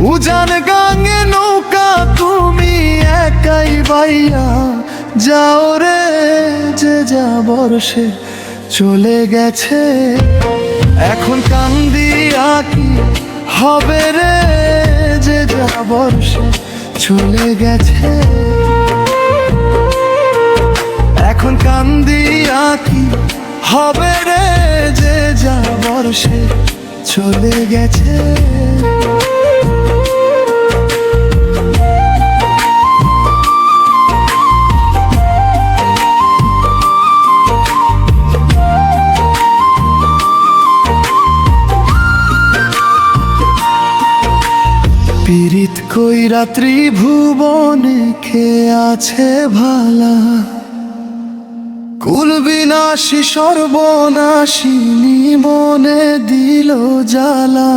উজান গাঙে নৌকা তুমি একাই বাইয়া যাও রে, যে যাবর সে চলে গেছে। এখন কান্দিয়া কি হবে রে, যে যাবর সে চলে গেছে। এখন কান্দিয়া কি হবে রে, যে যাবর সে চলে গেছে। পীড়িত কইরা ত্রিভুবনে খেয়ে আছে ভালা, কুল বিনাশী সর্বনাশী নিবনে দিল জ্বালা।